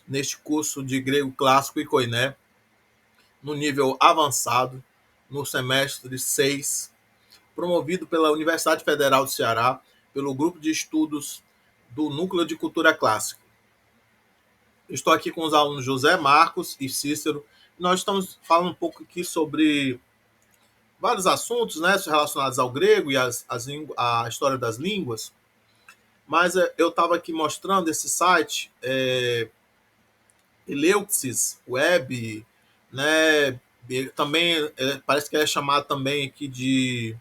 neste curso de grego clássico e koiné, no nível avançado, no semestre 6, promovido pela Universidade Federal do Ceará, pelo Grupo de Estudos do Núcleo de Cultura Clássica. Estou aqui com os alunos José Marcos e Cícero. Nós estamos falando um pouco aqui sobre vários assuntos, né, relacionados ao grego e a história das línguas. Mas eu estava aqui mostrando esse site, Eleuxis Web, né? Também parece que é chamado também aqui de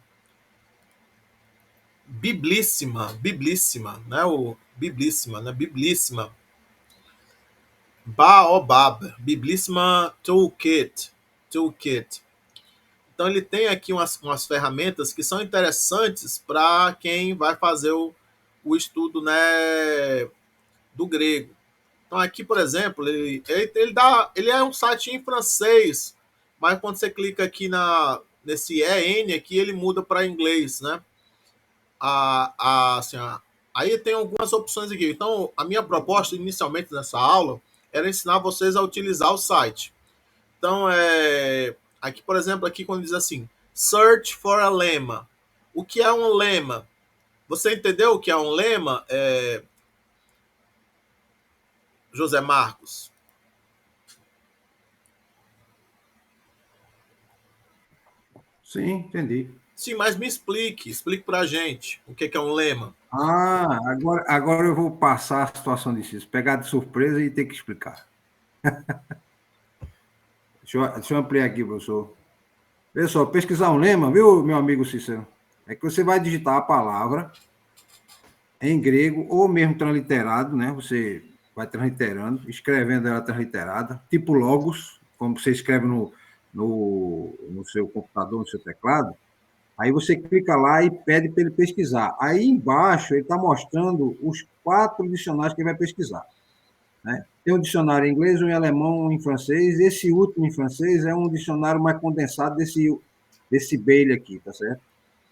Biblíssima, né? O Biblíssima, né? Biblíssima. Baobab, Biblíssima Toolkit. Então ele tem aqui umas ferramentas que são interessantes para quem vai fazer o estudo, né, do grego. Então aqui, por exemplo, ele é um site em francês, mas quando você clica aqui nesse EN aqui, ele muda para inglês, né? Aí tem algumas opções aqui. Então, a minha proposta inicialmente nessa aula era ensinar vocês a utilizar o site. Então, aqui, por exemplo, aqui quando diz assim, search for a lemma. O que é um lema? Você entendeu o que é um lema, José Marcos? Sim, entendi. Sim, mas me explique pra gente o que é um lema. Ah, agora eu vou passar a situação de Cícero, pegar de surpresa e ter que explicar. Deixa eu ampliar aqui, professor. Pessoal, pesquisar um lema, viu, meu amigo Cícero? É que você vai digitar a palavra em grego, ou mesmo transliterado, né? Você vai transliterando, escrevendo ela transliterada, tipo logos, como você escreve no seu computador, no seu teclado. Aí você clica lá e pede para ele pesquisar. Aí embaixo ele está mostrando os 4 dicionários que ele vai pesquisar. Né? Tem um dicionário em inglês, um em alemão, um em francês. Esse último em francês é um dicionário mais condensado desse Bailey aqui, tá certo?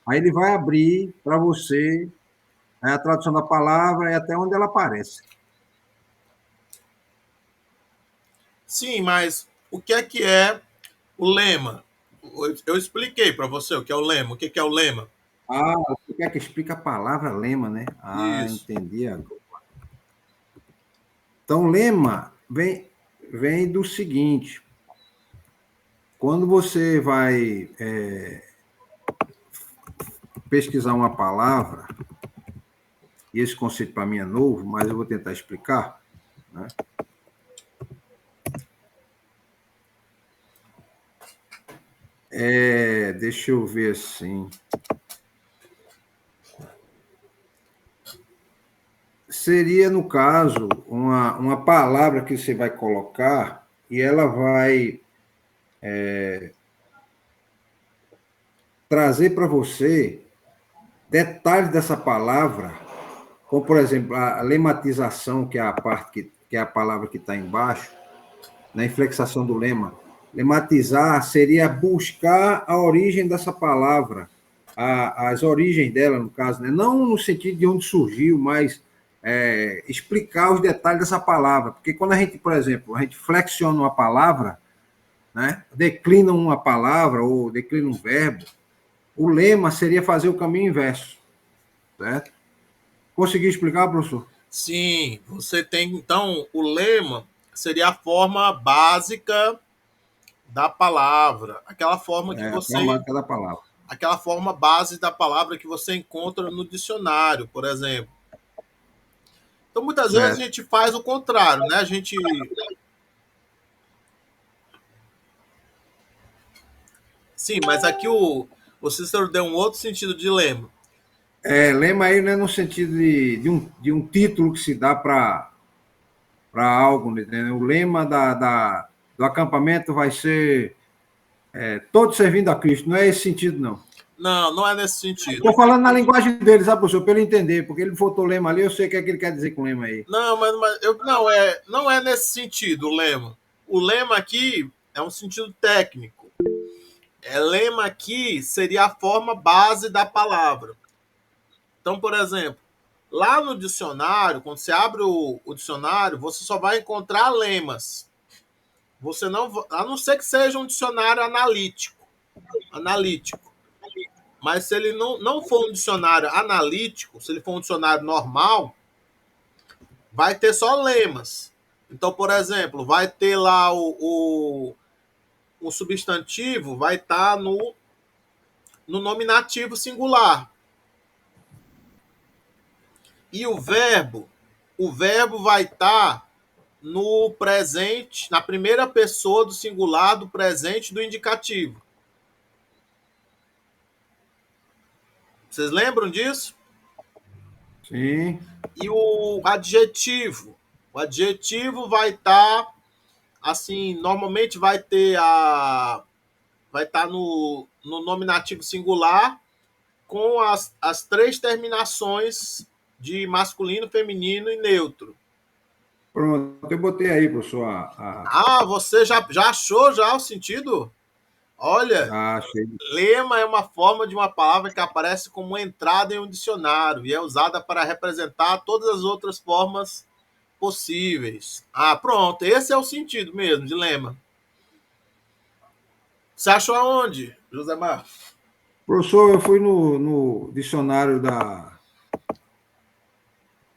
Aí ele vai abrir para você a tradução da palavra e até onde ela aparece. Sim, mas o que é o lema? Eu expliquei para você o que é o lema. O que é o lema? Ah, você quer que explique a palavra lema, né? Ah, Isso. entendi agora. Então, lema vem do seguinte: quando você vai pesquisar uma palavra, e esse conceito para mim é novo, mas eu vou tentar explicar, né? Deixa eu ver assim. Seria, no caso, uma palavra que você vai colocar e ela vai trazer para você detalhes dessa palavra, como, por exemplo, a lematização, que é a parte que é a palavra que está embaixo, na inflexação do lema. Lematizar seria buscar a origem dessa palavra, as origens dela, no caso, né? Não no sentido de onde surgiu, mas explicar os detalhes dessa palavra. Porque quando a gente, por exemplo, a gente flexiona uma palavra, né? Declina uma palavra ou declina um verbo, o lema seria fazer o caminho inverso, certo? Conseguiu explicar, professor? Sim, você tem então o lema seria a forma básica da palavra, A gramática da palavra. aquela forma base da palavra que você encontra no dicionário, por exemplo. Então muitas vezes a Certo. gente faz o contrário, né? Sim, mas aqui o Cícero deu um outro sentido de lema. Lema aí não é no sentido de um título que se dá para algo, né? O lema do acampamento vai ser todos servindo a Cristo. Não é esse sentido, não. Não, não é nesse sentido. Estou falando na linguagem dele, sabe, professor? Para ele entender, porque ele botou lema ali, eu sei o que é que ele quer dizer com lema aí. Não, não é nesse sentido o lema. O lema aqui é um sentido técnico. Lema aqui seria a forma base da palavra. Então, por exemplo, Lá no dicionário, quando você abre o dicionário, você só vai encontrar lemas. Você não, a não ser que seja um dicionário analítico. Mas se ele não for um dicionário analítico, se ele for um dicionário normal, vai ter só lemas. Então, por exemplo, vai ter lá o substantivo, vai estar no nominativo singular. E o verbo vai estar no presente, na primeira pessoa do singular, do presente, do indicativo. Vocês lembram disso? Sim. E o adjetivo? O adjetivo vai estar assim, normalmente vai estar no nominativo singular com as três terminações de masculino, feminino e neutro. Pronto, eu botei aí, professor, Ah, você já achou já o sentido? Olha, achei. lema é uma forma de uma palavra que aparece como entrada em um dicionário e é usada para representar todas as outras formas possíveis. Ah, pronto, esse é o sentido mesmo de lema. Você achou aonde, José Marcos? Professor, eu fui no dicionário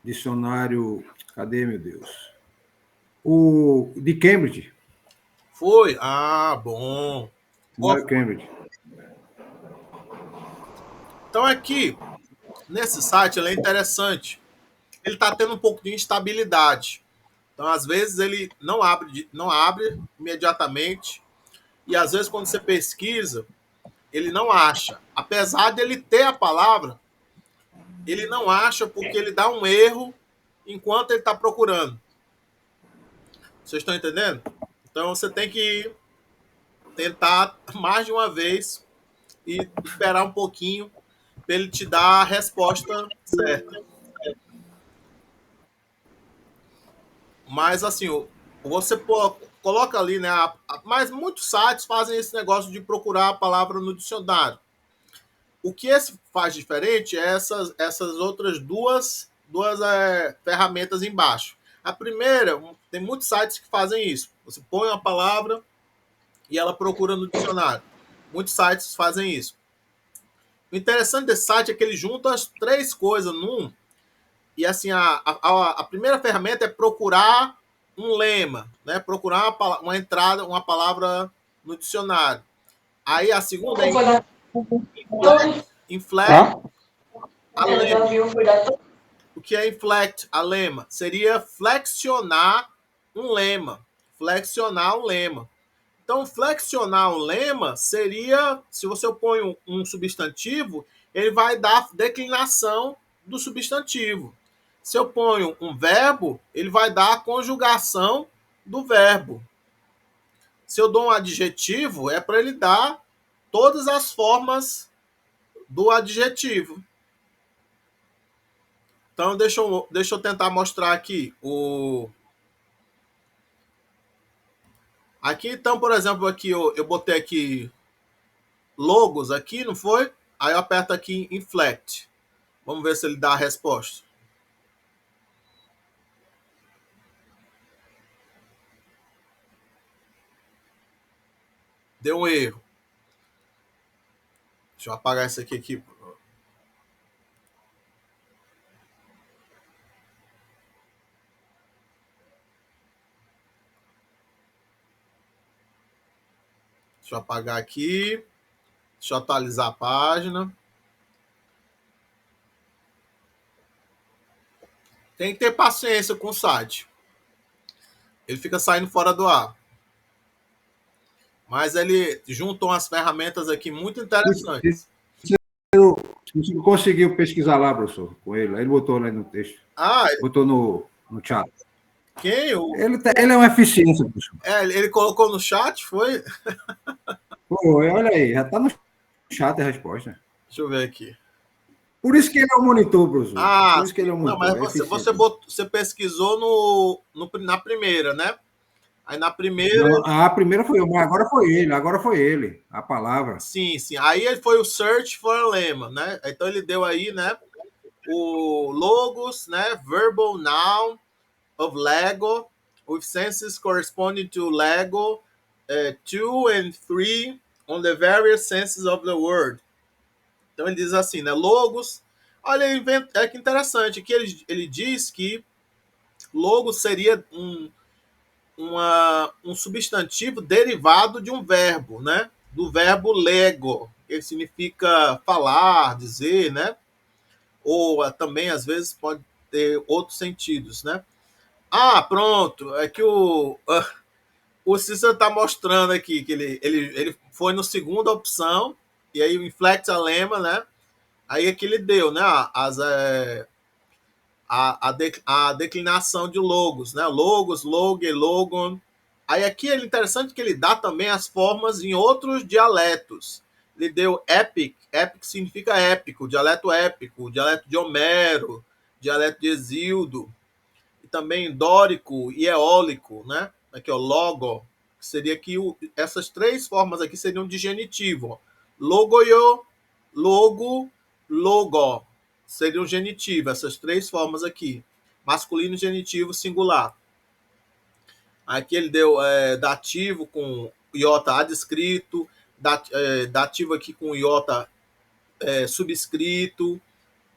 Dicionário. Cadê, meu Deus? O de Cambridge. Foi? Ah, bom. Boa. Dicionário Cambridge. Então aqui, nesse site, ele é interessante. Ele está tendo um pouco de instabilidade. Então, às vezes, ele não abre imediatamente. E às vezes, quando você pesquisa, ele não acha. Apesar dele ter a palavra, ele não acha porque ele dá um erro enquanto ele está procurando. Vocês estão entendendo? Então você tem que tentar mais de uma vez e esperar um pouquinho para ele te dar a resposta certa. Mas assim, você coloca ali, né? Mas muitos sites fazem esse negócio de procurar a palavra no dicionário. O que esse faz diferente é essas outras duas ferramentas embaixo. A primeira, tem muitos sites que fazem isso. Você põe uma palavra e ela procura no dicionário. Muitos sites fazem isso. O interessante desse site é que ele junta as três coisas num. E assim, a primeira ferramenta é procurar um lema, né? Procurar uma entrada, uma palavra no dicionário. Aí a segunda é inflect a lema. O que é inflect a lema? Seria flexionar um lema. Flexionar um lema. Então, flexionar um lema seria, se você põe um substantivo, ele vai dar declinação do substantivo. Se eu ponho um verbo, ele vai dar a conjugação do verbo. Se eu dou um adjetivo, é para ele dar todas as formas do adjetivo. Então, deixa eu tentar mostrar aqui. Aqui, então, por exemplo, aqui eu botei aqui logos aqui, não foi? Aí eu aperto aqui em inflect. Vamos ver se ele dá a resposta. Deu um erro. Deixa eu apagar isso aqui. Deixa eu apagar aqui. Deixa eu atualizar a página. Tem que ter paciência com o site. Ele fica saindo fora do ar. Mas ele juntou umas ferramentas aqui muito interessantes. Você conseguiu pesquisar lá, professor, com ele. Ele botou lá no texto. Ah, Botou no chat. quem? Ele é uma eficiência, professor. Ele colocou no chat, foi? Pô, olha aí, já está no chat a resposta. Deixa eu ver aqui. Por isso que ele é o monitor, professor. Ah, Por isso que ele é o não, monitor. mas É você pesquisou na primeira, né? Aí na primeira. Não, a primeira foi eu, mas agora foi ele, a palavra. Sim, sim. Aí ele foi o search for a lemma, né? Então ele deu aí, né? o logos, né? Verbal noun of Lego, with senses corresponding to Lego 2 and 3 on the various senses of the word. Então ele diz assim, né? Logos. Olha, é que interessante que ele diz que logos seria um substantivo derivado de um verbo, né? Do verbo lego, que significa falar, dizer, né? Ou também, às vezes, pode ter outros sentidos, né? Ah, pronto. É que o Cícero está mostrando aqui que ele foi no segunda opção, e aí o inflecta lema, né? Aí aqui ele deu, né? A declinação de logos, né? Logos, loge, logon. Aí aqui é interessante que ele dá também as formas em outros dialetos. Ele deu epic, epic significa épico, dialeto de Homero, dialeto de Exildo, e também dórico e eólico, né? Aqui, ó, logo, que seria que essas três formas aqui seriam de genitivo. Ó. Logoio, logo, logo. Seriam genitivo, essas três formas aqui. Masculino, genitivo, singular. Aqui ele deu dativo com iota adscrito, dativo aqui com iota subscrito.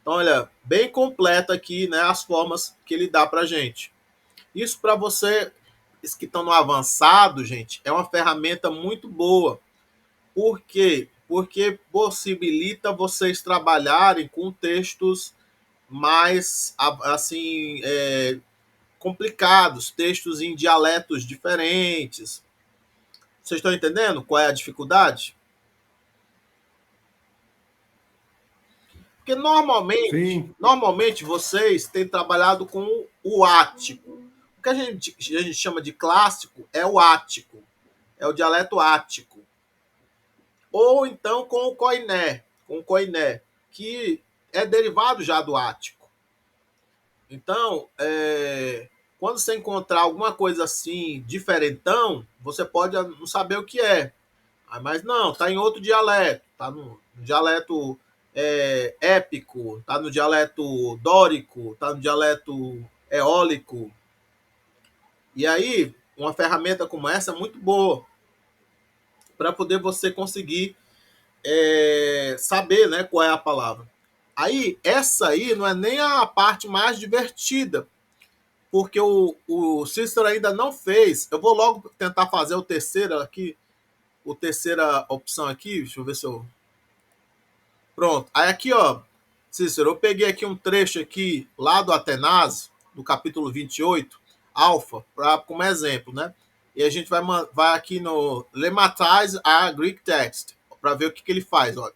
Então, olha, bem completo aqui, né, as formas que ele dá para gente. Isso para você que estão no avançado, gente, é uma ferramenta muito boa. Por quê? Porque possibilita vocês trabalharem com textos mais assim complicados, textos em dialetos diferentes. Vocês estão entendendo qual é a dificuldade? Porque Sim, normalmente vocês têm trabalhado com o ático. O que a gente chama de clássico é o ático, é o dialeto ático. Ou então com o coiné, que é derivado já do ático. Então, quando você encontrar alguma coisa assim, diferentão, você pode não saber o que é. Mas não, está em outro dialeto. Está no dialeto épico, está no dialeto dórico, está no dialeto eólico. E aí, uma ferramenta como essa é muito boa para poder você conseguir saber, né, qual é a palavra. Aí, essa aí não é nem a parte mais divertida, porque o Cícero ainda não fez. Eu vou logo tentar fazer o terceiro aqui, o terceira opção aqui, deixa eu ver se eu... Pronto. Aí aqui, ó, Cícero, eu peguei aqui um trecho aqui lá do Atenas, do capítulo 28, Alfa, como exemplo, né? E a gente vai aqui no Lematize a Greek Text, para ver o que ele faz, olha.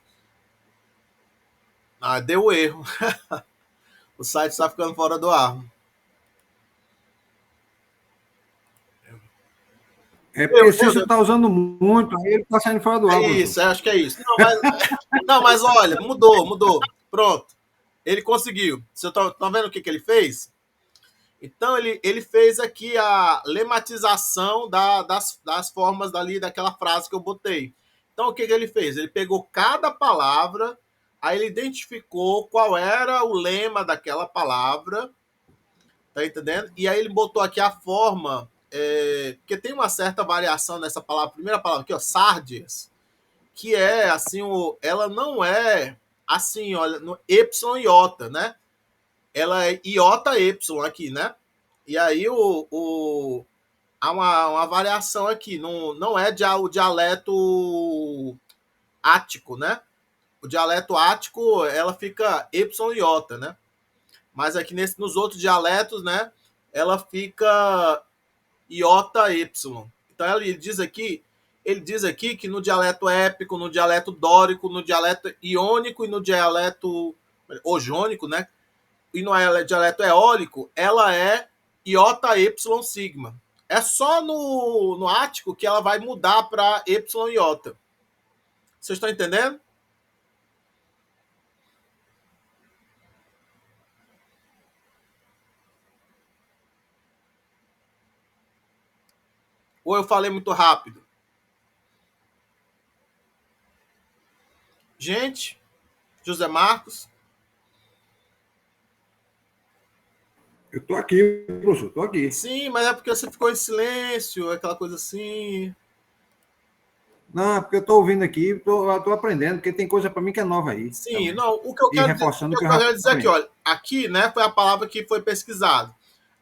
Ah, deu erro. O site está ficando fora do ar. é Deu, porque deu, Cícero deu. está usando muito, aí ele está saindo fora do É ar, professor. isso, acho que é isso. Não, mas olha, mudou. Pronto. Ele conseguiu. Você está vendo o que ele fez? Então, ele fez aqui a lematização das formas dali, daquela frase que eu botei. Então, o que ele fez? Ele pegou cada palavra, aí ele identificou qual era o lema daquela palavra, tá entendendo? E aí ele botou aqui a forma, porque tem uma certa variação nessa palavra, primeira palavra aqui, ó, sardias, que é assim, ela não é assim, olha, no Y iota, né? Ela é iota Y aqui, né? E aí há uma variação aqui, não é o dialeto ático, né? O dialeto ático, ela fica Y iota, né? Mas aqui nos outros dialetos, né? Ela fica iota Y. Então ele diz aqui que no dialeto épico, no dialeto dórico, no dialeto iônico e no dialeto ojônico, né? E no dialeto eólico, ela é iota Y sigma. É só no ático que ela vai mudar para Y iota. Vocês estão entendendo? Ou eu falei muito rápido? Gente, José Marcos, Eu estou aqui, professor, estou aqui. Sim, mas é porque você ficou em silêncio, aquela coisa assim. Não, porque eu estou ouvindo aqui, estou aprendendo, porque tem coisa para mim que é nova aí Sim, também. não, o que eu E quero dizer, o reforçando o que que eu eu já quero dizer aqui, aprendi. olha, aqui, né, foi a palavra que foi pesquisada.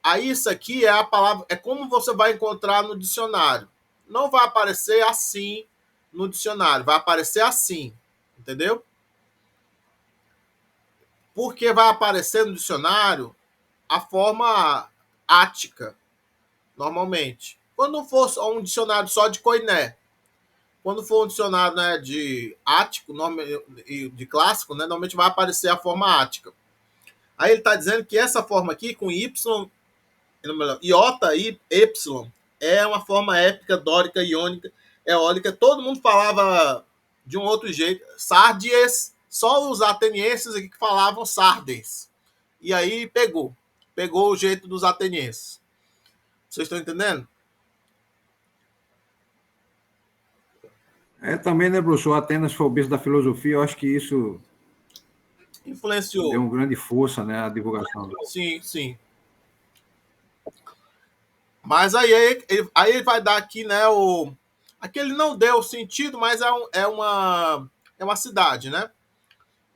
Aí isso aqui é a palavra, é como você vai encontrar no dicionário. Não vai aparecer assim no dicionário, vai aparecer assim, entendeu? Porque vai aparecer no dicionário a forma ática, normalmente. Quando for um dicionário só de Koiné, quando for um dicionário, né, de ático, de clássico, né, normalmente vai aparecer a forma ática. Aí ele está dizendo que essa forma aqui, com Y, iota e Y, é uma forma épica, dórica, iônica, eólica. Todo mundo falava de um outro jeito. Sardies, só os atenienses aqui que falavam sardes. E aí pegou. Pegou o jeito dos atenienses. Vocês estão entendendo? É também, né, professor? Atenas foi o berço da filosofia, eu acho que isso deu Influenciou. uma grande força, né, à divulgação. Sim, sim. Mas aí ele vai dar aqui, né, o... Aqui ele não deu sentido, mas é uma cidade, né?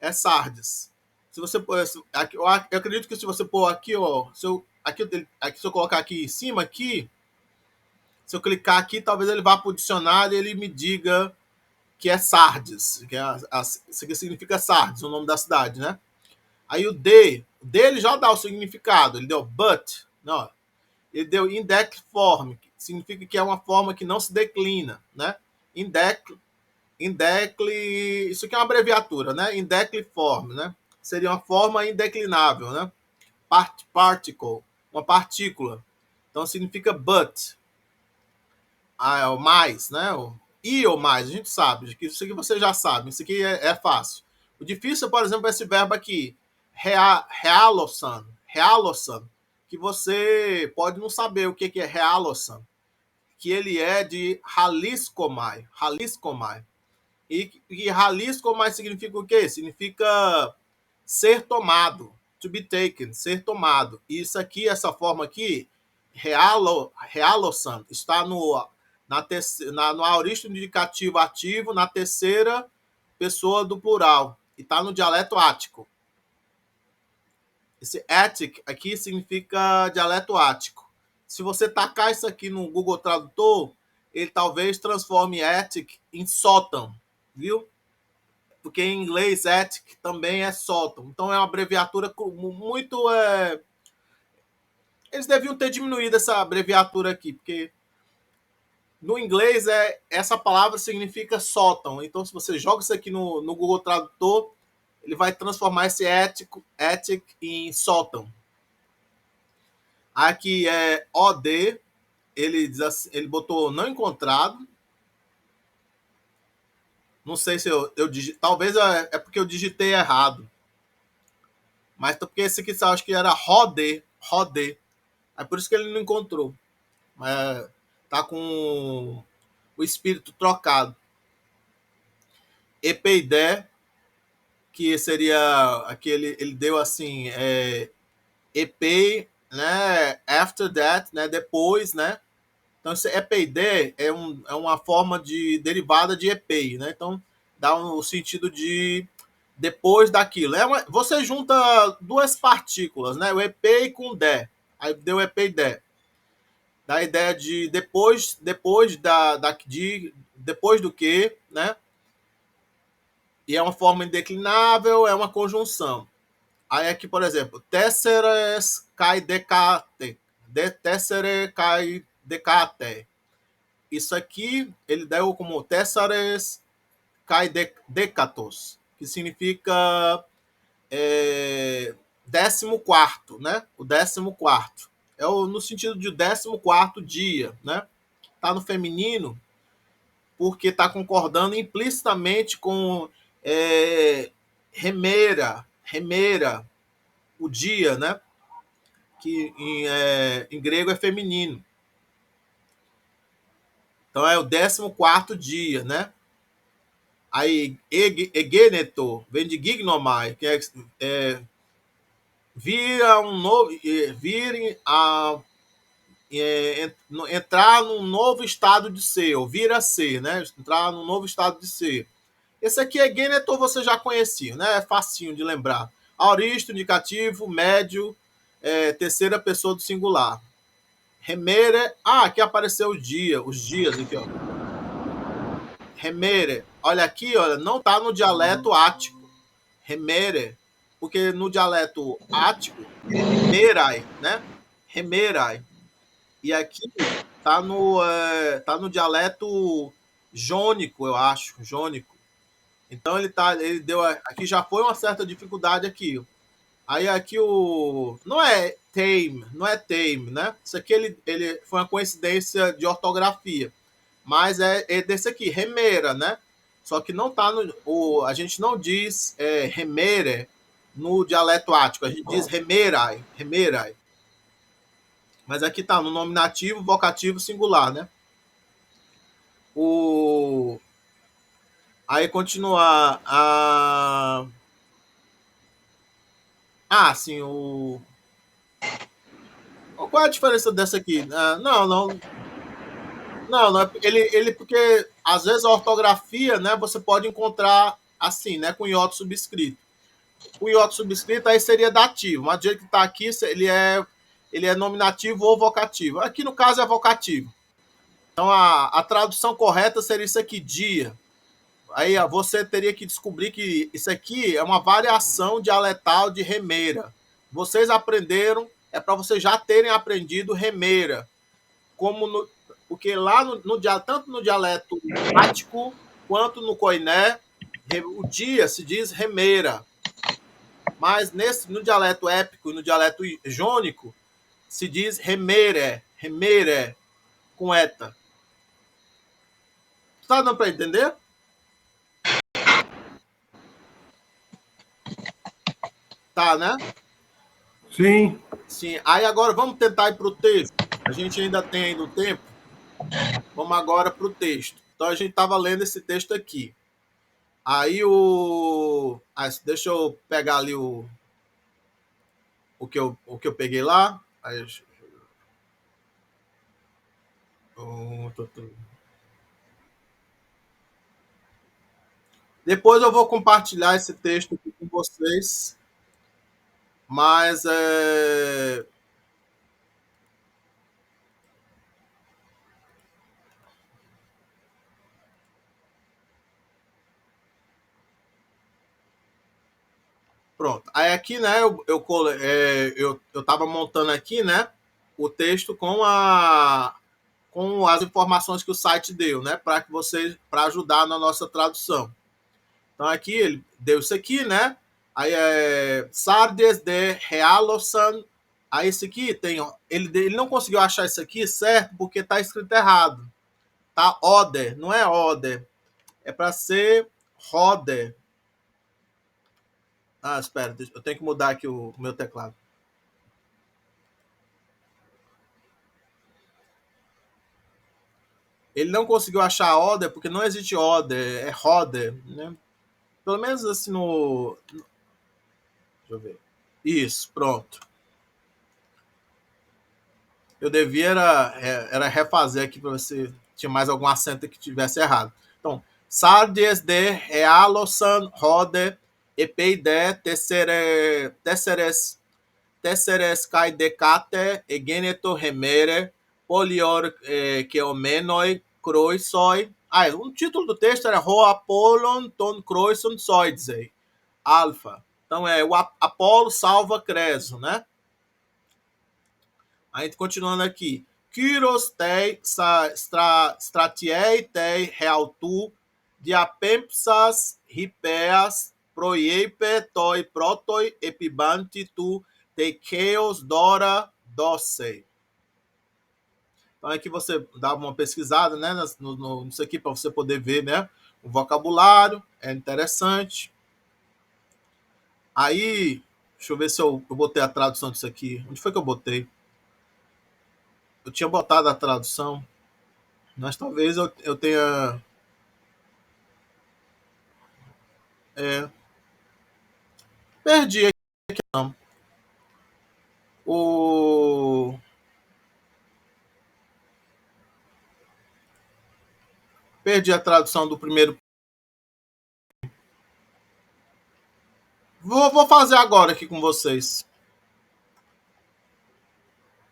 É Sardes. Se você pôr, eu acredito que se você pôr aqui, ó, se eu colocar aqui em cima, aqui, se eu clicar aqui, talvez ele vá para o dicionário e ele me diga que é Sardes, que isso aqui significa Sardes, o nome da cidade, né? Aí o D ele já dá o significado, ele deu but, não, ele deu indecliforme, que significa que é uma forma que não se declina, né? Isso aqui é uma abreviatura, né? Indecliforme, né? Seria uma forma indeclinável, né? Particle, uma partícula. Então significa but, o mais, né? E ou mais, a gente sabe. Isso aqui você já sabe, isso aqui é fácil. O difícil, por exemplo, é esse verbo aqui, realossan, que você pode não saber o que é realossan, que ele é de Jaliscomai. E Jaliscomai significa o quê? Significa ser tomado, to be taken, ser tomado. E isso aqui, essa forma aqui, realosan, está no aorista indicativo ativo, na terceira pessoa do plural. E está no dialeto ático. Esse Attic aqui significa dialeto ático. Se você tacar isso aqui no Google Tradutor, ele talvez transforme Attic em sótão, viu? Porque em inglês Attic também é sótão. Então é uma abreviatura muito... Eles deviam ter diminuído essa abreviatura aqui, porque no inglês essa palavra significa sótão. Então se você joga isso aqui no Google Tradutor, ele vai transformar esse attic em sótão. Aqui é OD, ele diz assim, ele botou não encontrado. Não sei se talvez é porque eu digitei errado. Mas porque esse aqui eu acho que era Rodé. É por isso que ele não encontrou. Mas tá com o espírito trocado. Epeidé, que seria aquele, ele deu assim, epei, né, after that, né, depois, né. Então esse epeidé é uma forma de derivada de epei, né. Então dá o sentido de depois daquilo. Você junta duas partículas, né, o epei com dé. Aí deu epeidé. Dá a ideia de depois do que, né? E é uma forma indeclinável, é uma conjunção. Aí aqui, por exemplo, tesseres kai decate, tessere kai decate. Isso aqui ele deu como tesseres kai decatos, que significa 14º, né? O 14º. No sentido de 14º dia, né? Tá no feminino porque está concordando implicitamente com remera, o dia, né? Que em grego é feminino. Então é o 14º dia, né? Aí, egeneto, vem de gignomai, que é vira um novo, virem a entrar num novo estado de ser, ou vir a ser, né? Entrar num novo estado de ser. Esse aqui é Genetor, você já conhecia, né? É facinho de lembrar. Aoristo, indicativo, médio, terceira pessoa do singular. Remere, aqui apareceu o dia, os dias aqui, ó. Remere, olha aqui, olha, não tá no dialeto ático. Remere, porque no dialeto ático é remerai, né? Remerai. E aqui tá no dialeto jônico, eu acho, jônico. Então ele deu aqui já foi uma certa dificuldade aqui. Aí aqui não é tame, né? Isso aqui ele foi uma coincidência de ortografia, mas é desse aqui, remera, né? Só que não tá a gente não diz remere no dialeto ático, a gente diz remerai, remerai. Mas aqui tá no nominativo, vocativo, singular, né? O Aí continuar sim, qual é a diferença dessa aqui? Não, ele porque às vezes a ortografia, né, você pode encontrar assim, né, com iodo subscrito. O iodo subscrito aí seria dativo, mas do jeito que está aqui, ele é nominativo ou vocativo. Aqui no caso é vocativo. Então a tradução correta seria isso aqui, dia. Aí você teria que descobrir que isso aqui é uma variação dialetal de remeira. Vocês aprenderam, é para vocês já terem aprendido remeira, como porque lá tanto no dialeto ático quanto no coiné, o dia se diz remeira, mas no dialeto épico e no dialeto jônico se diz remere, remere, com eta. Tá dando para entender? Tá, né? Sim. Sim. Aí agora vamos tentar ir para o texto. A gente ainda tem ainda o tempo. Vamos agora para o texto. Então a gente estava lendo esse texto aqui. Aí deixa eu pegar ali o que eu peguei lá. Aí, depois eu vou compartilhar esse texto aqui com vocês. Mas pronto. Aí aqui, né, eu tava montando aqui, né, o texto com as informações que o site deu, né, para ajudar na nossa tradução. Então aqui ele deu isso aqui, né? Aí Sardes de Realosan. Aí esse aqui tem, ele não conseguiu achar isso aqui certo porque tá escrito errado. Tá Oder, não é Oder. É para ser Roder. Espera, eu tenho que mudar aqui o meu teclado. Ele não conseguiu achar Oder porque não existe Oder, é Roder, né? Pelo menos assim no. Deixa eu ver. Isso, pronto. Eu devia era refazer aqui para ver se tinha mais algum acento que tivesse errado. Então, Sardes de Realosan Rode Epeide Tesseres Kai Decate Egeneto Remere Polior Keomenoi Croisoi. O título do texto era Ho Apollon Ton Croison Soidzei. Alfa. Então é o Apolo salva Creso, né? A gente continuando aqui. Kyros tei stratiei tei realtu diapempsas ripeas proiepe toi protoi epibanti tu teikeos dora doce. Então aqui você dá uma pesquisada, né, nisso aqui para você poder ver, né, o vocabulário, é interessante. Aí, deixa eu ver se eu botei a tradução disso aqui. Onde foi que eu botei? Eu tinha botado a tradução, mas talvez eu tenha. É, perdi aqui, não. O... Perdi a tradução do primeiro. Vou fazer agora aqui com vocês.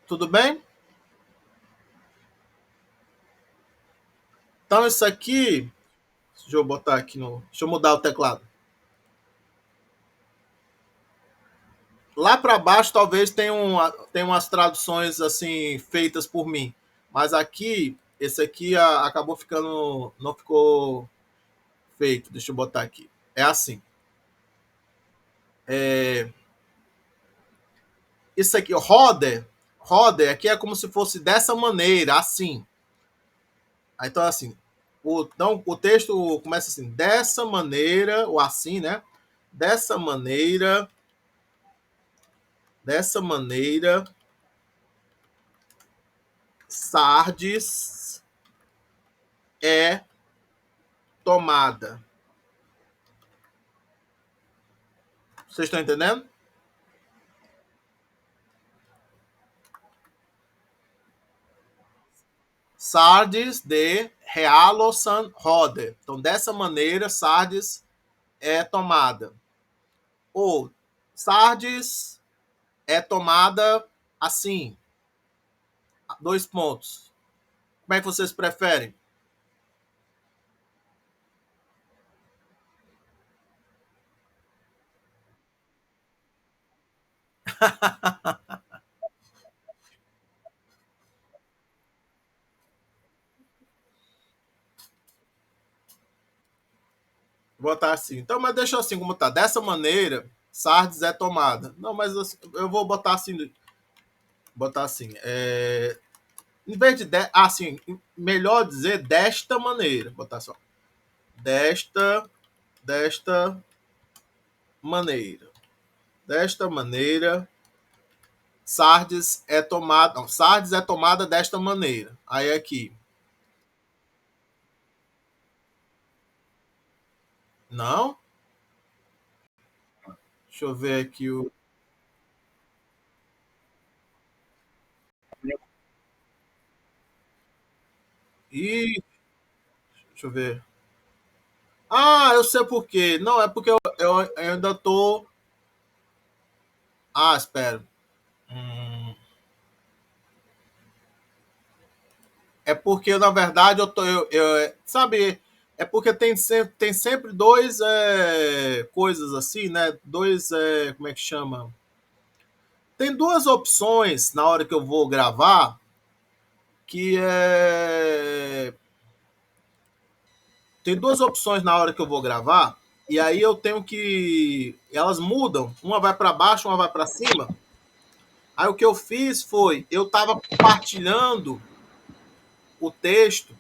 Tudo bem? Então, isso aqui. Deixa eu botar aqui no. Deixa eu mudar o teclado. Lá para baixo, talvez tenha umas traduções assim feitas por mim. Mas aqui, esse aqui acabou ficando. Não ficou feito. Deixa eu botar aqui. É assim. Isso aqui, roder aqui é como se fosse dessa maneira, assim. Então, assim, o texto começa assim, dessa maneira, ou assim, né? Dessa maneira, Sardes é tomada. Vocês estão entendendo? Sardes de Realosan Roder. Então, dessa maneira, Sardes é tomada. Ou Sardes é tomada assim. 2 pontos. Como é que vocês preferem? Vou botar assim. Então, mas deixa assim como tá. Dessa maneira, Sardes é tomada. Não, mas eu vou botar assim. Botar assim. Em vez assim, melhor dizer desta maneira. Botar só. Desta maneira. Desta maneira, Sardes é tomada. Não, Sardes é tomada desta maneira. Aí aqui. Não? Deixa eu ver aqui o. Ih, deixa eu ver. Ah, eu sei por quê. Não, é porque eu ainda tô. Ah, espera. Hum, É porque, na verdade, sabe, é porque tem sempre dois coisas assim, né? Dois, como é que chama? Tem duas opções na hora que eu vou gravar, que é. Tem duas opções na hora que eu vou gravar, e aí eu tenho que. Elas mudam, uma vai para baixo, uma vai para cima. Aí o que eu fiz foi, eu estava compartilhando o texto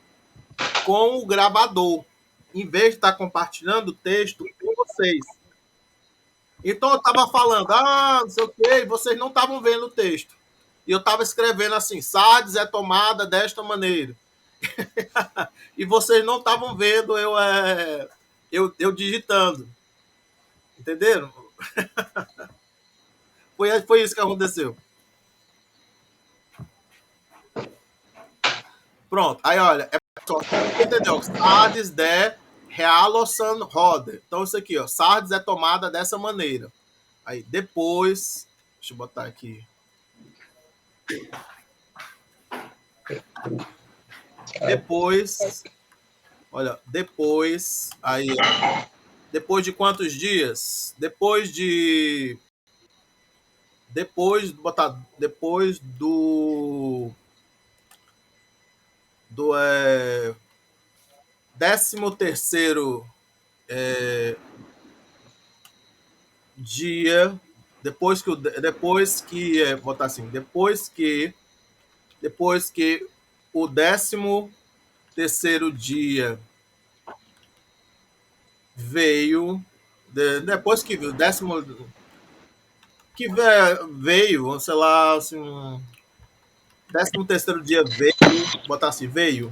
com o gravador, em vez de estar compartilhando o texto com vocês. Então eu estava falando, não sei o quê, e vocês não estavam vendo o texto. E eu estava escrevendo assim, Sardes é tomada desta maneira. E vocês não estavam vendo eu digitando. Entenderam? Foi isso que aconteceu. Pronto. Aí, olha, só entendeu? Sardes de Realosan Roder. Então, isso aqui, ó. Sardes é tomada dessa maneira. Aí, depois. Deixa eu botar aqui. Depois. Olha, depois. Aí, depois de quantos dias? Botar. Depois do 13º dia, botar assim, depois que o 13º dia veio, depois que o décimo que veio, sei lá, assim, 13º dia veio, botar assim, veio,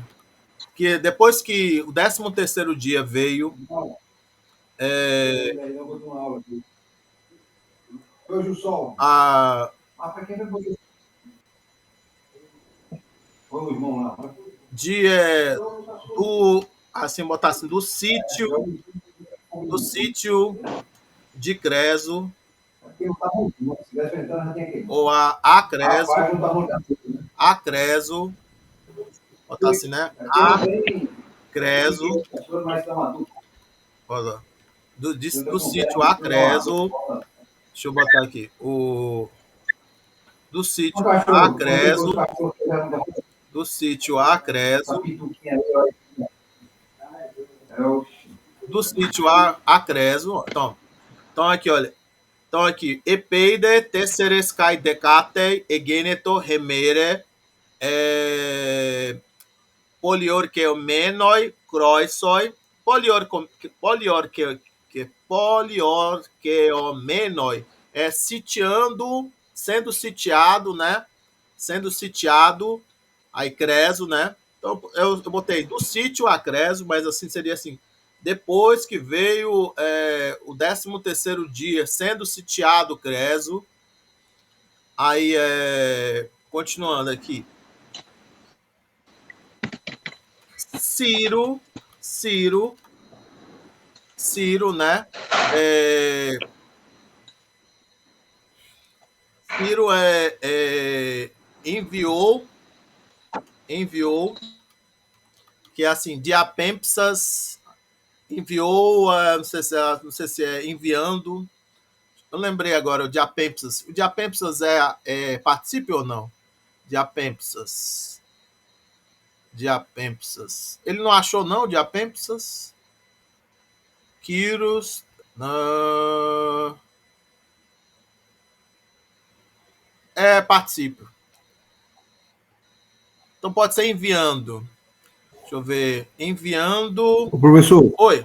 que depois que o 13º dia veio, Hoje o sol. a De, assim, botar assim, do sítio de Creso, ou a Creso, botar assim, né? A Creso, olha, do sítio a Creso, deixa eu botar aqui, do sítio a Creso, do sítio a Creso, do sítio a Creso, então aqui, olha, então aqui, epeide tessereskai decate egeneto remere poliorkeomenoi kroisoi poliorkeomenoi é sitiando, sendo sitiado, né? Sendo sitiado, aí Creso, né? Então eu botei do sítio a Creso, mas assim seria assim, depois que veio o 13º dia sendo sitiado Creso, aí continuando aqui, Ciro, Ciro, Ciro, né? Ciro enviou, que é assim, Diapempsas enviou, não sei se é enviando. Eu lembrei agora, o Diapempsas. O Diapempsas é participe ou não? Diapempsas. Diapempsas. Ele não achou, não, Diapempsas? Quiros. Participe. Então pode ser enviando. Deixa eu ver. Enviando. Ô, professor, Oi.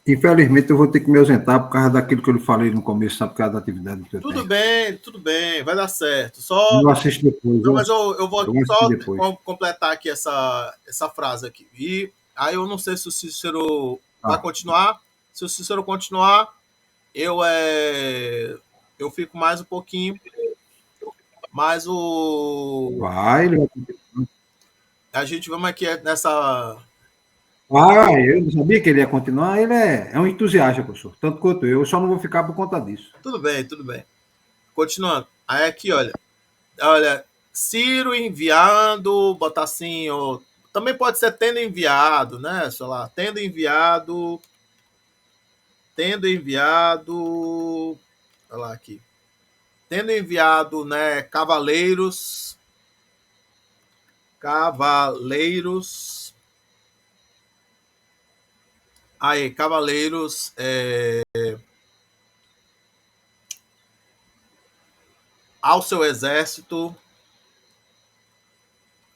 infelizmente eu vou ter que me ausentar por causa daquilo que eu lhe falei no começo, sabe, por causa da atividade que eu tenho. Tudo bem, vai dar certo. Só. Eu assisto depois, Não, mas eu vou eu assisto só depois. completar aqui essa frase aqui. E aí eu não sei se o Cícero vai Ah, continuar. Se o Cícero continuar, eu eu fico mais um pouquinho. Mas vai, ele vai. a gente vamos aqui nessa. Ah, eu não sabia que ele ia continuar. Ele é um entusiasta, professor, tanto quanto eu. Eu só não vou ficar por conta disso. Tudo bem, tudo bem. Continuando. Aí aqui, olha, Ciro enviando, botar assim, ou, também pode ser tendo enviado, né? Sei lá, tendo enviado, olha lá aqui, tendo enviado, né, cavaleiros, aí, cavaleiros, ao seu exército,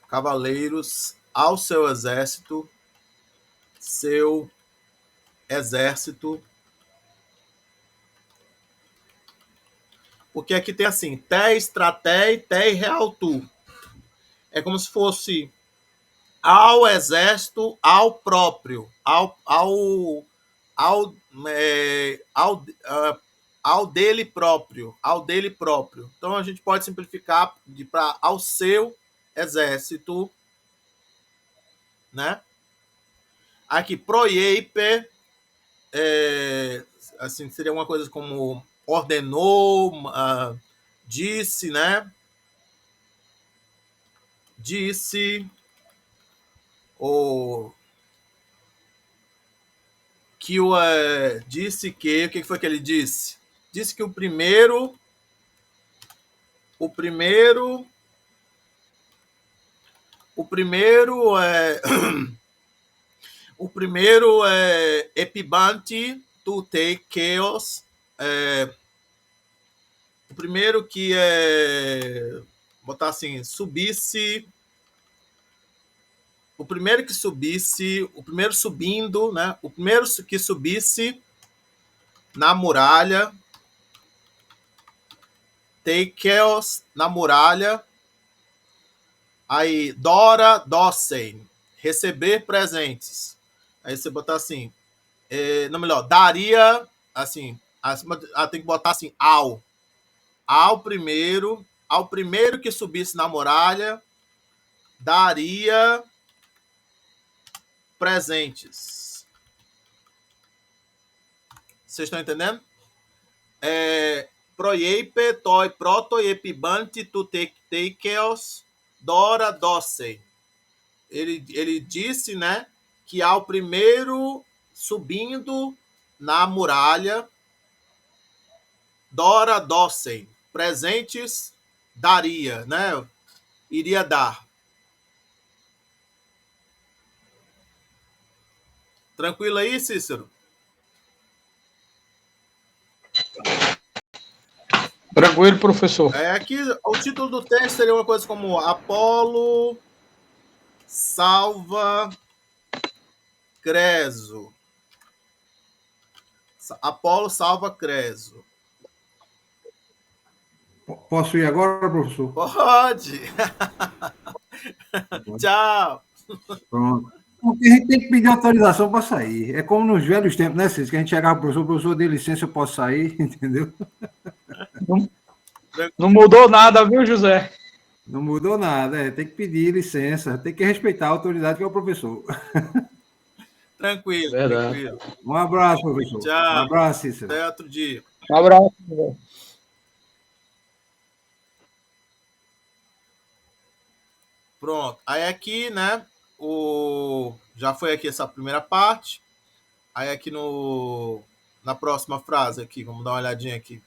cavaleiros ao seu exército, porque aqui tem assim, te estratei, te realtu, é como se fosse ao exército, ao próprio, ao, é, ao, ao dele próprio, ao dele próprio. Então a gente pode simplificar para ao seu exército, né? Aqui, proieipe, assim, seria uma coisa como ordenou, disse, né? Disse, ou que disse que, o que foi que ele disse? Disse que o primeiro, o primeiro, o primeiro é, o primeiro é Epibante tu te Chaos, o primeiro que botar assim, subisse, o primeiro que subisse, o primeiro subindo, né? O primeiro que subisse na muralha, Chaos na muralha, aí Dora Dossen, receber presentes. Aí você botar assim, não melhor, daria, assim, acima, tem que botar assim, ao. ao primeiro que subisse na muralha, daria presentes. Vocês estão entendendo? Proieipe toi proto epibanti tu teikeos dora doce. Ele disse, né, que ao primeiro subindo na muralha, dora doce, presentes daria, né? Iria dar. Tranquilo aí, Cícero? Tranquilo, professor. Aqui o título do texto seria uma coisa como Apolo salva Creso. Apolo salva Creso. Posso ir agora, professor? Pode. Tchau. Pronto. Porque a gente tem que pedir autorização para sair. É como nos velhos tempos, né, Cícero? Que a gente chegava para o professor dê licença, eu posso sair, entendeu? Não mudou nada, viu, José? Não mudou nada, tem que pedir licença, tem que respeitar a autoridade que é o professor. Tranquilo, Verdade. tranquilo. Um abraço, professor. Tchau. Um abraço, Cícero. Até outro dia. Um abraço. Pronto. Aí aqui, né, já foi aqui essa primeira parte. Aí aqui na próxima frase aqui, vamos dar uma olhadinha aqui.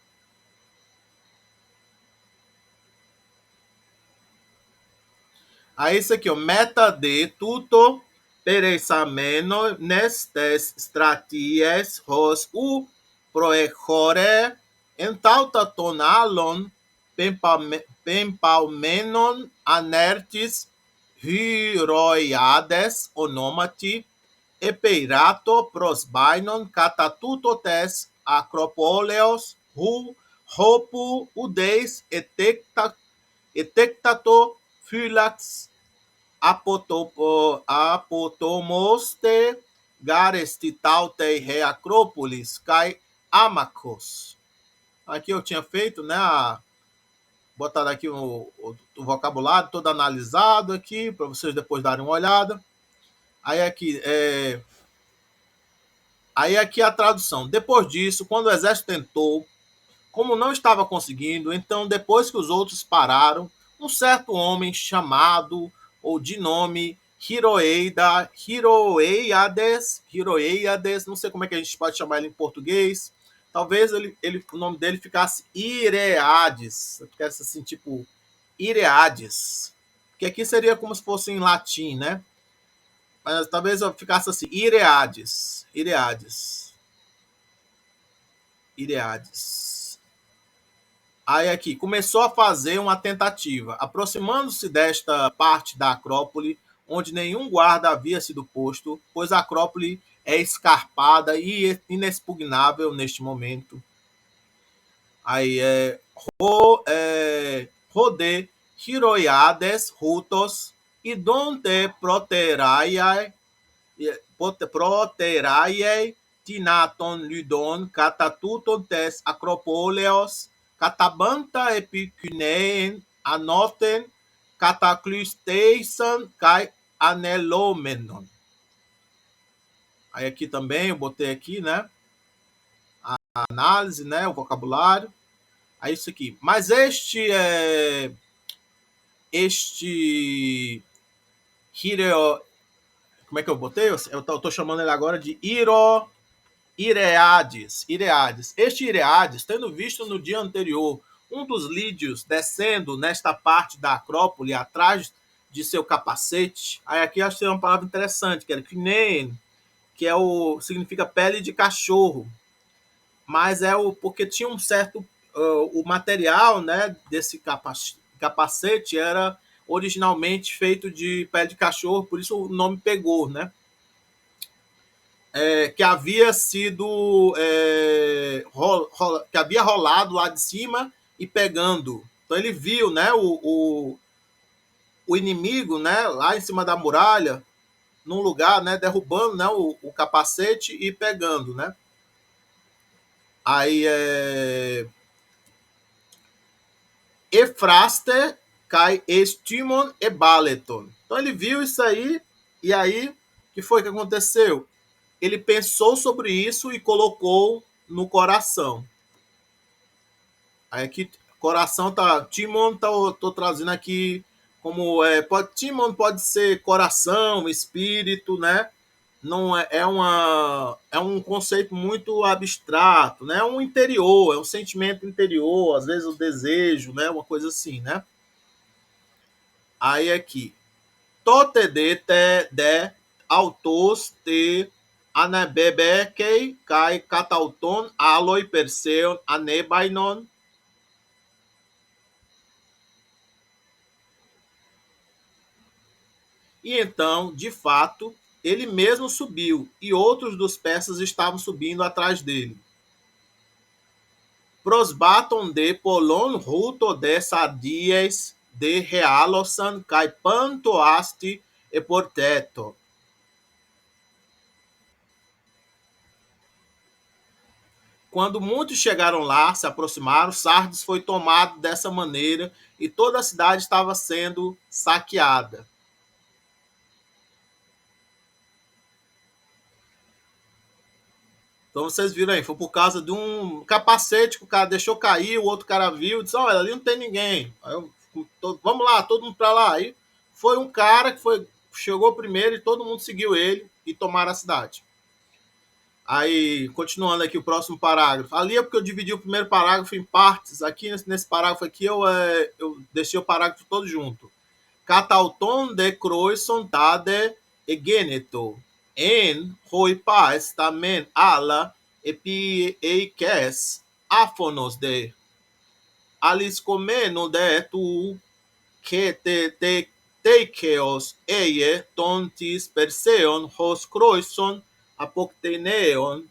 Aí isso aqui, ó, meta de tuto peresameno nestes straties hos proejore entauta tonalon pempaumenon anertis hyroiades onomati epeirato prosbainon catatutotes acropoleos hopu udeis etectato phylax apotomoste garestitaute reacrópolis kai amacos. Aqui eu tinha feito, né, botado aqui o vocabulário todo analisado aqui, para vocês depois darem uma olhada. Aí aqui a tradução. Depois disso, quando o exército tentou, como não estava conseguindo, então depois que os outros pararam, um certo homem chamado, ou de nome, Hiroeiades, não sei como é que a gente pode chamar ele em português, talvez o nome dele ficasse Ireades, ficasse assim, tipo, Ireades, que aqui seria como se fosse em latim, né? Mas talvez eu ficasse assim, Ireades. Aí aqui, começou a fazer uma tentativa, aproximando-se desta parte da Acrópole, onde nenhum guarda havia sido posto, pois a Acrópole é escarpada e inexpugnável neste momento. Aí Rode Hiroiades Rutos e donde proteraiae tinaton ludon catatuton tes acropoleos catabanta epicuneen anoten cataclysteisan kai anelomenon. Aí aqui também eu botei aqui, né, a análise, né, o vocabulário. Aí isso aqui. Mas este como é que eu botei? Eu estou chamando ele agora de Ireades. Este Ireades, tendo visto no dia anterior um dos lídios descendo nesta parte da Acrópole atrás de seu capacete, aí aqui acho que tem uma palavra interessante, que era kinen, que significa pele de cachorro, mas porque tinha um certo o material, né, desse capacete era originalmente feito de pele de cachorro, por isso o nome pegou, né? Que havia sido que havia rolado lá de cima e pegando. Então ele viu, né, o inimigo, né, lá em cima da muralha, num lugar, né, derrubando, né, o capacete e pegando, né? Aí Efraste kai estimon e baleton. Então ele viu isso aí, e aí, o que foi que aconteceu? Ele pensou sobre isso e colocou no coração. Aí aqui, coração tá. Timon, tô trazendo aqui como Timon pode ser coração, espírito, né? Não é um conceito muito abstrato, né? É um interior, é um sentimento interior, às vezes o desejo, né? Uma coisa assim, né? Aí aqui, tote de autos te anabebekei kai katauton aloi perseon anebainon. E então, de fato, ele mesmo subiu, e outros dos persas estavam subindo atrás dele. Prosbaton de polon ruto de sardies de realosan kai pantoasti e porteto. Quando muitos chegaram lá, se aproximaram, Sardes foi tomado dessa maneira e toda a cidade estava sendo saqueada. Então vocês viram aí, foi por causa de um capacete que o cara deixou cair, o outro cara viu e disse, olha, ali não tem ninguém. Aí vamos lá, todo mundo para lá. Aí foi um cara que chegou primeiro e todo mundo seguiu ele e tomaram a cidade. Aí, continuando aqui o próximo parágrafo. Ali é porque eu dividi o primeiro parágrafo em partes. Aqui, nesse parágrafo aqui, eu deixei o parágrafo todo junto. Catauton de croison tade egeneto. En hoi paz tamen ala epiekes afonos de. Aliscomeno de tu que te teikeos eie tontis perseon hos croison apokteneon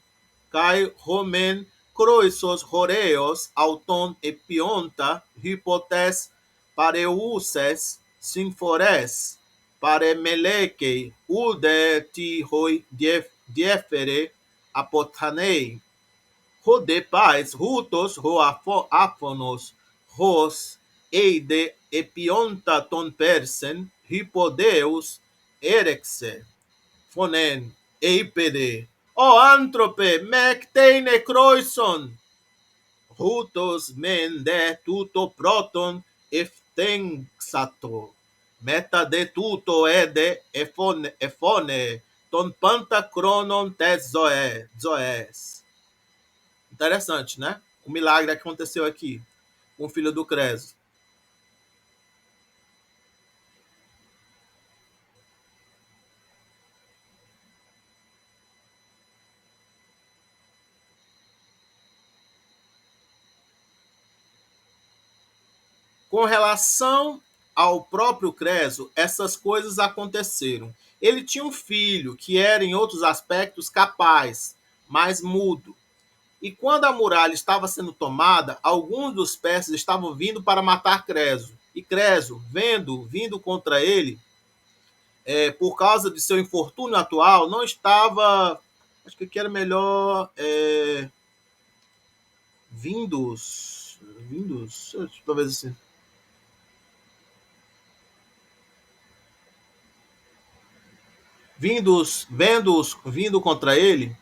kai homen croisos horeos auton epionta hypotes pareuses sinfores paremelekei ude ti hoi diefere apotanei Rode pais rutos ho afonos hos eide epionta ton persen hypodeus erexe phonen eipede o anthrope mecteine croison rutos men de tuto proton eftenxato meta de tuto ede efone ton panta cronon tes zoes. Interessante, né? O milagre que aconteceu aqui com o filho do Creso. Com relação ao próprio Creso, essas coisas aconteceram. Ele tinha um filho que era, em outros aspectos, capaz, mas mudo. E quando a muralha estava sendo tomada, alguns dos persas estavam vindo para matar Creso. E Creso, vindo contra ele, por causa de seu infortúnio atual, não estava. Acho que aqui era melhor. Vindos. Talvez assim. Vindo contra ele,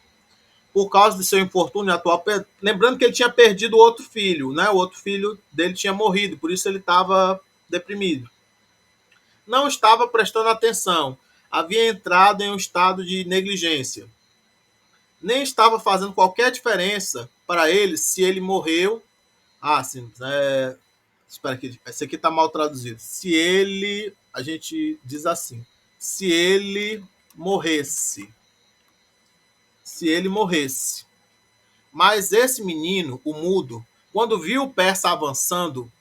por causa de seu infortúnio atual, lembrando que ele tinha perdido o outro filho, né? O outro filho dele tinha morrido, por isso ele estava deprimido. Não estava prestando atenção, havia entrado em um estado de negligência. Nem estava fazendo qualquer diferença para ele se ele morreu. Ah, sim. Espera aqui, esse aqui está mal traduzido. Se ele, a gente diz assim, se ele morresse. Se ele morresse. Mas esse menino, o mudo, quando viu o persa avançando,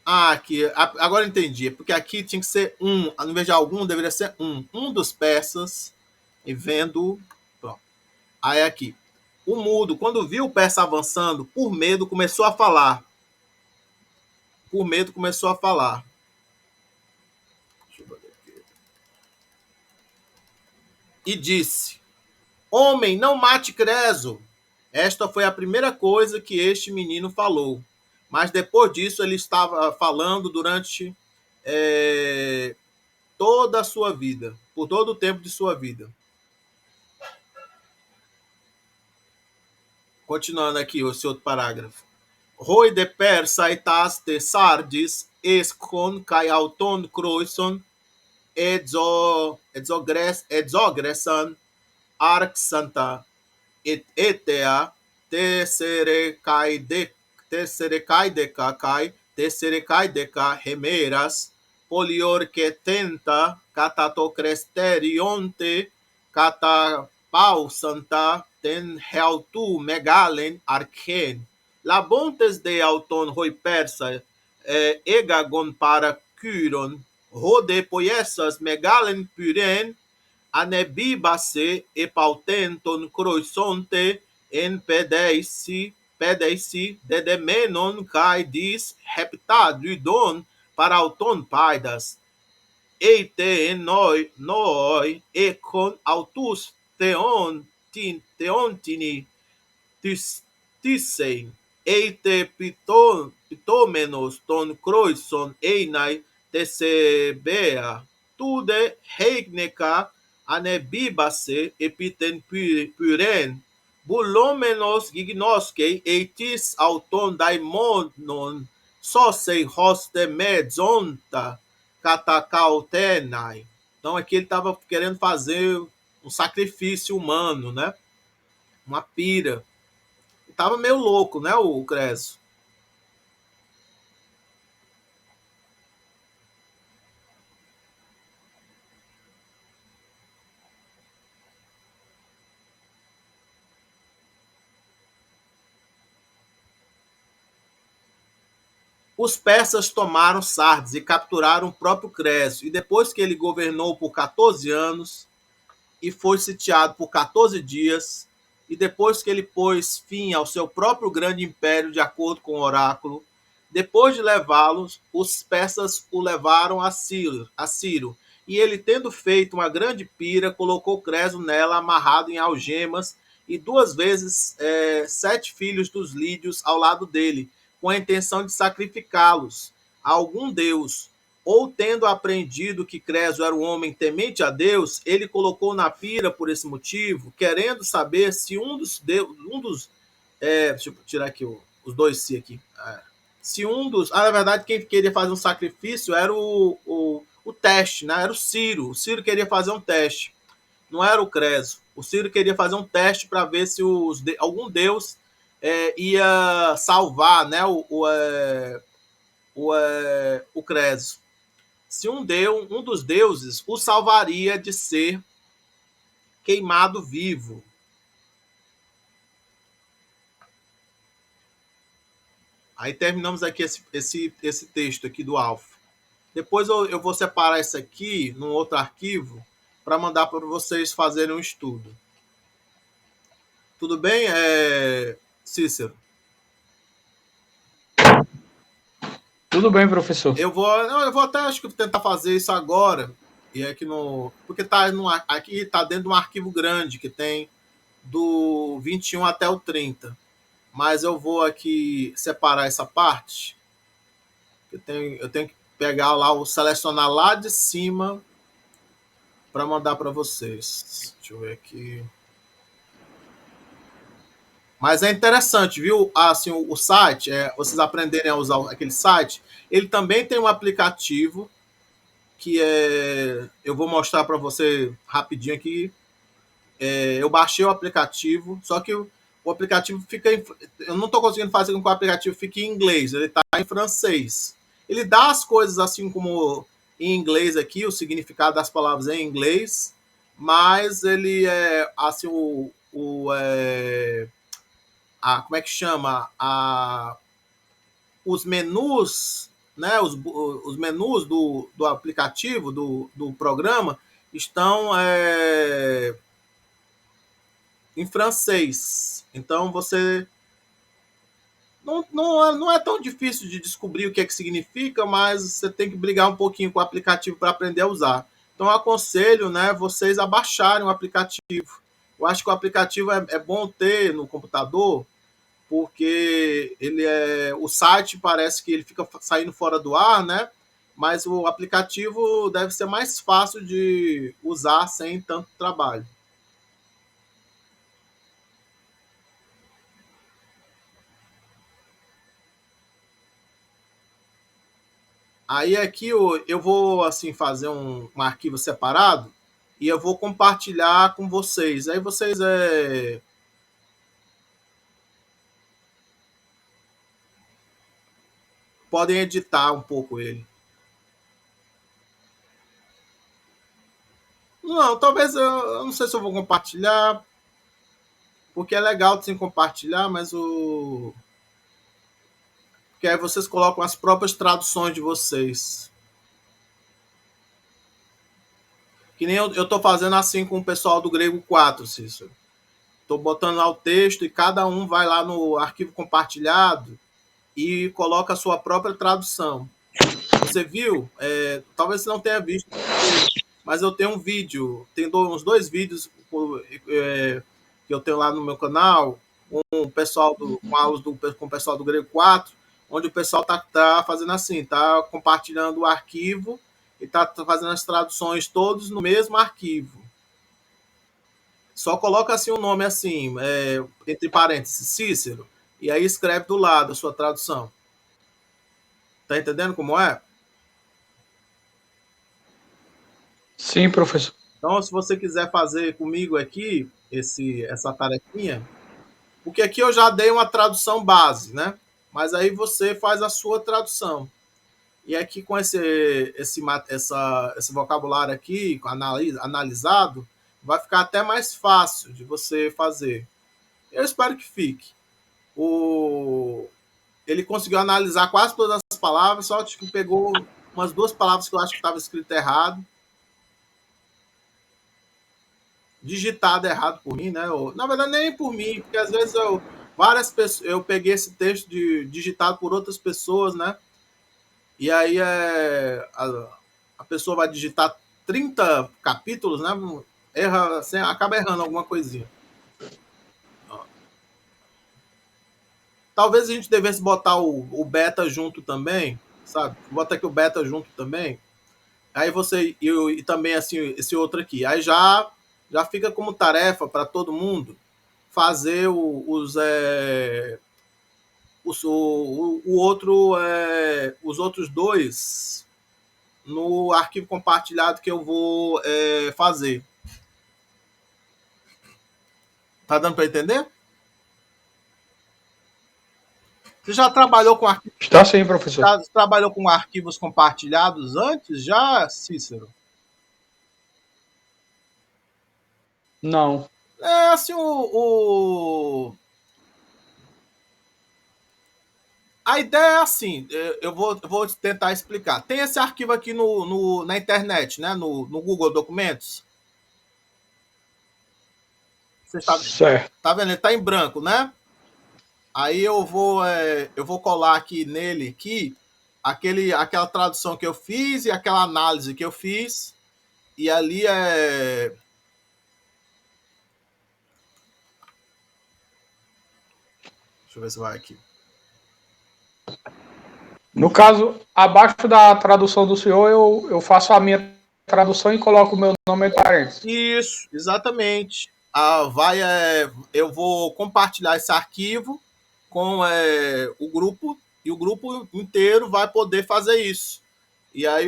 aqui, agora entendi. Porque aqui tinha que ser um, ao invés de algum, deveria ser um. Um dos persas, e vendo. Pronto. Aí aqui. O mudo, quando viu o persa avançando, por medo, começou a falar. Por medo, começou a falar. Deixa eu ver aqui. E disse: Homem, não mate Creso. Esta foi a primeira coisa que este menino falou. Mas depois disso ele estava falando durante toda a sua vida, por todo o tempo de sua vida. Continuando aqui esse outro parágrafo. Hoi de persa etas de sardis escon kai auton croison edzogresan arc santa et etea tesere deca hemeras poliorquetenta catatocresterionte catapau santa ten heltu megalen archen labontes de auton hoi persa egagon para kyron rode poiesas megalen pyren anebibase epautenton croissonte en pedeisi dedemenon kai dis heptadridon para auton paidas eite en noi econ autus teontini tissein eite pitomenos ton croison einai tesebea tude heigneca anebibase epiten pyren bulomenos gignoskei eitis auton daimonon sosei hoste medzonta catacautenai. Então aqui ele estava querendo fazer um sacrifício humano, né? Uma pira. Tava meio louco, né, o Creso? Os persas tomaram Sardes e capturaram o próprio Creso, e depois que ele governou por 14 anos e foi sitiado por 14 dias, e depois que ele pôs fim ao seu próprio grande império de acordo com o oráculo, depois de levá-los, os persas o levaram a Ciro, e ele, tendo feito uma grande pira, colocou Creso nela amarrado em algemas e 2 vezes 7 filhos dos lídios ao lado dele, com a intenção de sacrificá-los a algum deus. Ou tendo aprendido que Creso era um homem temente a Deus, ele colocou na pira por esse motivo, querendo saber se deixa eu tirar aqui os dois si aqui. Se um dos... na verdade, quem queria fazer um sacrifício era o teste, né? Era o Ciro. O Ciro queria fazer um teste. Não era o Creso. O Ciro queria fazer um teste para ver se algum deus ia salvar, né, o Creso. Se um dos deuses o salvaria de ser queimado vivo. Aí terminamos aqui esse texto aqui do Alfa. Depois eu vou separar isso aqui num outro arquivo para mandar para vocês fazerem um estudo. Tudo bem, Cícero? Tudo bem, professor. Eu vou até acho que tentar fazer isso agora. E aqui porque aqui está dentro de um arquivo grande que tem do 21 até o 30. Mas eu vou aqui separar essa parte. Eu tenho que pegar lá, selecionar lá de cima para mandar para vocês. Deixa eu ver aqui. Mas é interessante, viu? Assim, o site, vocês aprenderem a usar aquele site, ele também tem um aplicativo que eu vou mostrar para você rapidinho aqui. Eu baixei o aplicativo, só que o aplicativo eu não estou conseguindo fazer com que o aplicativo fique em inglês, ele está em francês. Ele dá as coisas assim como em inglês aqui, o significado das palavras em inglês, mas ele assim, como é que chama? Os menus, né? Os menus do aplicativo, do programa, estão em francês. Então você não é tão difícil de descobrir o que significa, mas você tem que brigar um pouquinho com o aplicativo para aprender a usar. Então eu aconselho, né, vocês a baixarem o aplicativo. Eu acho que o aplicativo é bom ter no computador, porque o site parece que ele fica saindo fora do ar, né? Mas o aplicativo deve ser mais fácil de usar sem tanto trabalho. Aí aqui eu vou assim fazer um arquivo separado e eu vou compartilhar com vocês. Aí vocês podem editar um pouco ele. Não, talvez eu não sei se eu vou compartilhar, porque é legal de se compartilhar, mas porque aí vocês colocam as próprias traduções de vocês. Que nem eu estou fazendo assim com o pessoal do Grego 4, Cícero. Estou botando lá o texto e cada um vai lá no arquivo compartilhado e coloca a sua própria tradução. Você viu? Talvez você não tenha visto, mas eu tenho um vídeo, tem uns 2 vídeos que eu tenho lá no meu canal, com o pessoal com aulas com o pessoal do Grego 4, onde o pessoal tá fazendo assim, tá compartilhando o arquivo e tá fazendo as traduções todos no mesmo arquivo. Só coloca assim o nome assim, entre parênteses, Cícero, e aí escreve do lado a sua tradução. Tá entendendo como é? Sim, professor. Então, se você quiser fazer comigo aqui essa tarefinha, porque aqui eu já dei uma tradução base, né? Mas aí você faz a sua tradução. E aqui com esse vocabulário aqui analisado, vai ficar até mais fácil de você fazer. Eu espero que fique. Ele conseguiu analisar quase todas as palavras, só que pegou umas 2 palavras que eu acho que estava escrito errado, digitado errado por mim, né? Na verdade, nem por mim, porque às vezes eu peguei esse texto digitado por outras pessoas, né? E aí a pessoa vai digitar 30 capítulos, né? Erra, assim, acaba errando alguma coisinha. Talvez a gente devesse botar o beta junto também, sabe? Bota aqui o beta junto também. Aí você e também assim esse outro aqui. Aí já fica como tarefa para todo mundo fazer os outros 2 no arquivo compartilhado que eu vou fazer. Tá dando para entender? Você já trabalhou com arquivos? Está sim, professor. Já trabalhou com arquivos compartilhados antes, já, Cícero? Não. É assim a ideia é assim, eu vou tentar explicar. Tem esse arquivo aqui na internet, né? No Google Documentos. Você Certo. tá vendo? Ele tá em branco, né? Aí eu vou colar aqui nele aqui aquela tradução que eu fiz e aquela análise que eu fiz. E ali deixa eu ver se vai aqui. No caso, abaixo da tradução do senhor, eu faço a minha tradução e coloco o meu nome em parênteses. Isso, exatamente. Eu vou compartilhar esse arquivo com o grupo e o grupo inteiro vai poder fazer isso. E aí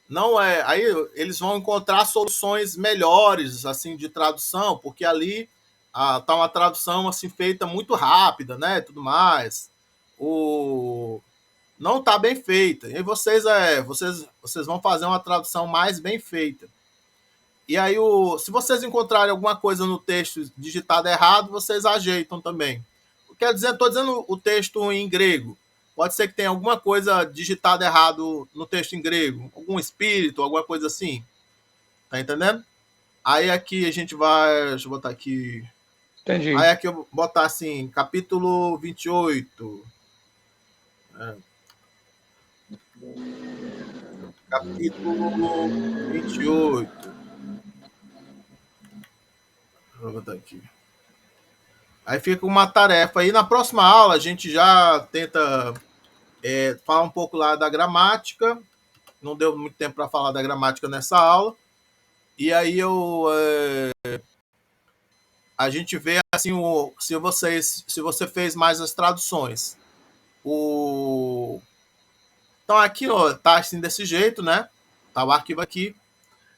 não é, aí eles vão encontrar soluções melhores assim de tradução, porque ali tá uma tradução assim feita muito rápida, né, tudo mais. O Não tá bem feita. E vocês vão fazer uma tradução mais bem feita. E aí, se vocês encontrarem alguma coisa no texto digitado errado, vocês ajeitam também. Quer dizer, estou dizendo o texto em grego. Pode ser que tenha alguma coisa digitada errado no texto em grego, algum espírito, alguma coisa assim. Tá entendendo? Aí aqui a gente vai. Deixa eu botar aqui. Entendi. Aí aqui eu vou botar assim, capítulo 28. Capítulo 28. Vou botar aqui. Aí fica uma tarefa. Aí na próxima aula a gente já tenta falar um pouco lá da gramática. Não deu muito tempo para falar da gramática nessa aula. E aí a gente vê assim se você fez mais as traduções. Então aqui ó, tá assim desse jeito, né? Tá o arquivo aqui.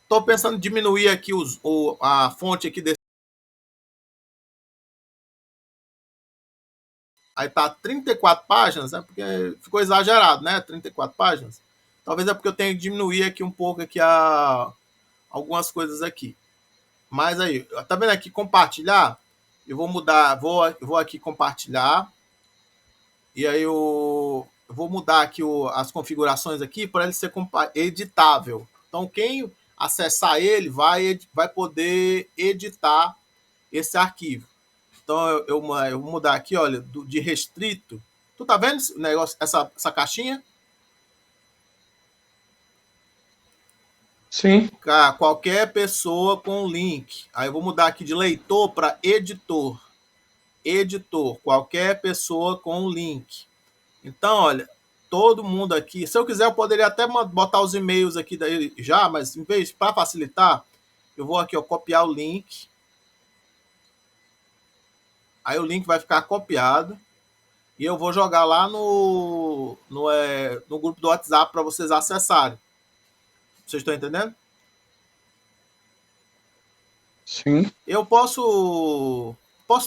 Estou pensando em diminuir aqui a fonte aqui desse. Aí tá 34 páginas, né? Porque ficou exagerado, né? 34 páginas. Talvez é porque eu tenho que diminuir aqui um pouco aqui algumas coisas aqui. Mas aí, tá vendo aqui compartilhar? Eu vou mudar, vou aqui compartilhar. E aí eu vou mudar aqui as configurações aqui para ele ser editável. Então quem acessar ele vai poder editar esse arquivo. Então eu vou mudar aqui, olha, de restrito. Tu tá vendo esse negócio, essa caixinha? Sim. Qualquer pessoa com link. Aí eu vou mudar aqui de leitor para editor. Editor, qualquer pessoa com link. Então, olha, todo mundo aqui. Se eu quiser, eu poderia até botar os e-mails aqui daí já, mas em vez, para facilitar, eu vou aqui, ó, copiar o link. Aí o link vai ficar copiado. E eu vou jogar lá no grupo do WhatsApp para vocês acessarem. Vocês estão entendendo? Sim. Eu posso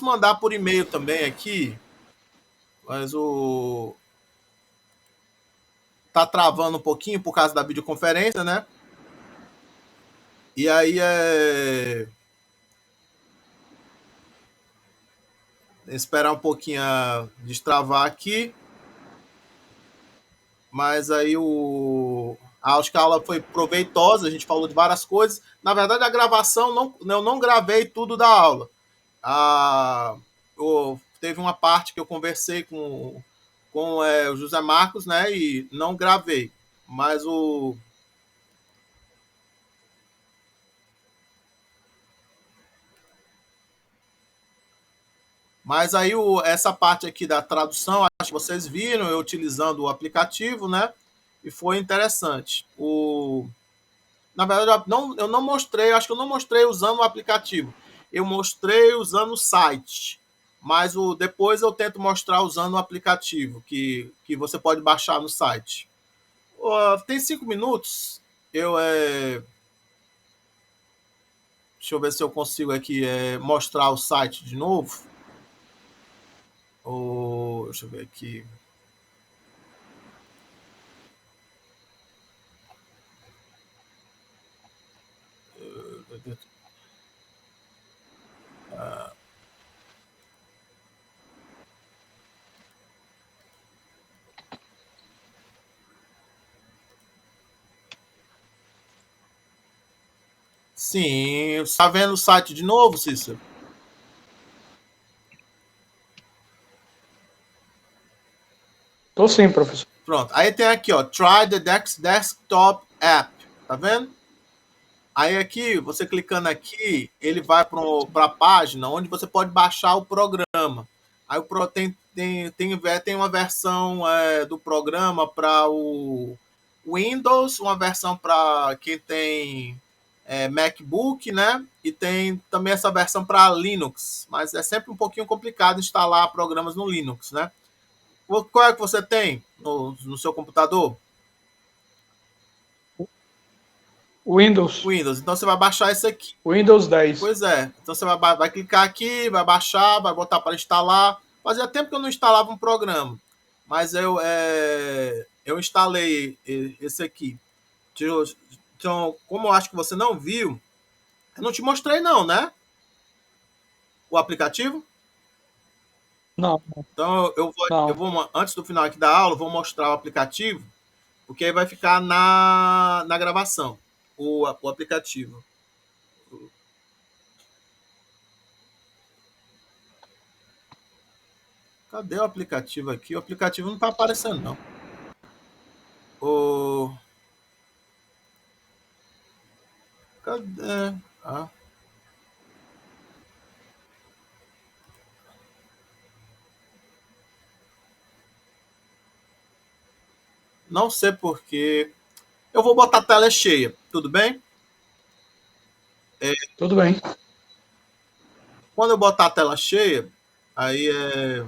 mandar por e-mail também aqui, mas tá travando um pouquinho por causa da videoconferência, né? E aí esperar um pouquinho destravar aqui. Mas aí acho que a aula foi proveitosa, a gente falou de várias coisas. Na verdade, a gravação, eu não gravei tudo da aula. Teve uma parte que eu conversei com o José Marcos, né, e não gravei. Mas Mas aí essa parte aqui da tradução, acho que vocês viram eu utilizando o aplicativo, né? E foi interessante. Na verdade, eu não mostrei, acho que eu não mostrei usando o aplicativo. Eu mostrei usando o site. Mas depois eu tento mostrar usando o aplicativo, que você pode baixar no site. Tem 5 minutos. Deixa eu ver se eu consigo aqui mostrar o site de novo. Deixa eu ver aqui. Sim, está vendo o site de novo, Cícero? Tô sim, professor. Pronto. Aí tem aqui, ó, Try the Desktop App. Tá vendo? Aí aqui, você clicando aqui, ele vai para a página onde você pode baixar o programa. Aí tem uma versão do programa para o Windows, uma versão para quem tem MacBook, né? E tem também essa versão para Linux. Mas é sempre um pouquinho complicado instalar programas no Linux, né? Qual é que você tem no seu computador? Windows. Windows. Então você vai baixar esse aqui. Windows 10. Pois é. Então você vai clicar aqui, vai baixar, vai botar para instalar. Fazia tempo que eu não instalava um programa. Mas eu instalei esse aqui. Então, como eu acho que você não viu, eu não te mostrei não, né? O aplicativo. Não, Então eu não. vou antes do final aqui da aula, eu vou mostrar o aplicativo, porque aí vai ficar na gravação o aplicativo. Cadê o aplicativo aqui? O aplicativo não tá aparecendo, não. O... Cadê? Ah. Não sei porquê. Eu vou botar a tela cheia, tudo bem? Tudo bem. Quando eu botar a tela cheia, aí é.